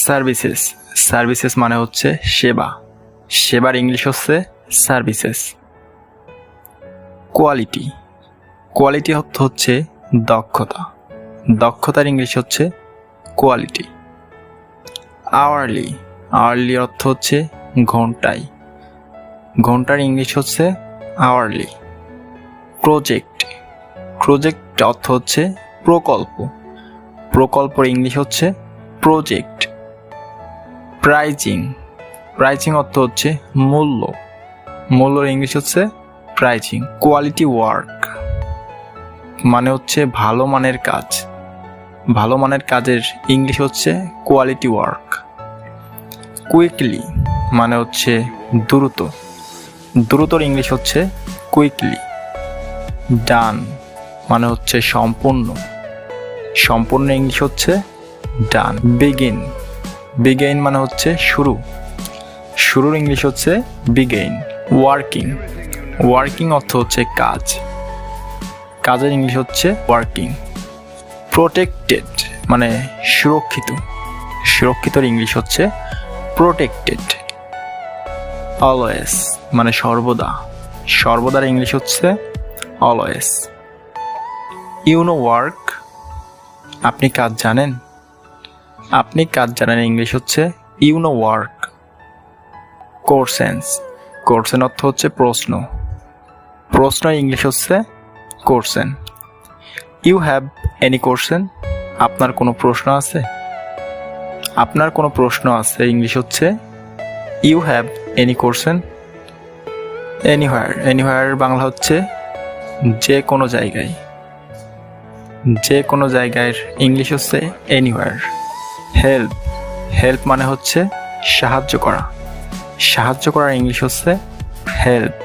Services, services মানে হচ্ছে সেবা, সেবার ইংলিশ হচ্ছে সার্ভিসেস। কোয়ালিটি, কোয়ালিটি অর্থ হচ্ছে দক্ষতা, দক্ষতার ইংলিশ হচ্ছে কোয়ালিটি। আওয়ারলি, আওয়ারলি অর্থ হচ্ছে ঘন্টায়, ঘন্টার ইংলিশ হচ্ছে আওয়ারলি। প্রজেক্ট, প্রজেক্ট অর্থ হচ্ছে প্রকল্প, প্রকল্পের ইংলিশ হচ্ছে প্রজেক্ট। প্রাইজিং, প্রাইজিং অর্থ হচ্ছে মূল্য, মূল্যর ইংলিশ হচ্ছে প্রাইজিং। কোয়ালিটি ওয়ার্ক মানে হচ্ছে ভালো মানের কাজ, ভালো মানের কাজের ইংলিশ হচ্ছে কোয়ালিটি ওয়ার্ক। কুইকলি মানে হচ্ছে দ্রুত, দ্রুতর ইংলিশ হচ্ছে কুইকলি। ডান মানে হচ্ছে সম্পূর্ণ, সম্পূর্ণ ইংলিশ হচ্ছে ডান। বিগিন, বিগেইন মানে হচ্ছে শুরু, শুরুর ইংলিশ হচ্ছে বিগেইন। ওয়ার্কিং, ওয়ার্কিং অর্থ হচ্ছে কাজ, কাজের ইংলিশ হচ্ছে ওয়ার্কিং। প্রোটেক্টেড মানে সুরক্ষিত, সুরক্ষিতর ইংলিশ হচ্ছে প্রোটেক্টেড। অলওয়েজ মানে সর্বদা, সর্বদার ইংলিশ হচ্ছে অলওয়েজ। ইউ নো ওয়ার্ক, আপনি কাজ জানেন, আপনি কাজ জানেন ইংলিশ হচ্ছে you know work. Questions, question অর্থ হচ্ছে প্রশ্ন, প্রশ্নের ইংলিশ হচ্ছে question. You have any question, আপনার কোনো প্রশ্ন আছে, আপনার কোনো প্রশ্ন আছে ইংলিশ হচ্ছে you have any question. Anywhere, anywhere Bangla হচ্ছে যে কোনো জায়গায়, যে কোনো জায়গায় ইংলিশ হচ্ছে এনিহোয়ার। হেল্প, হেল্প মানে হচ্ছে সাহায্য করা, সাহায্য করার ইংলিশ হচ্ছে হেল্প।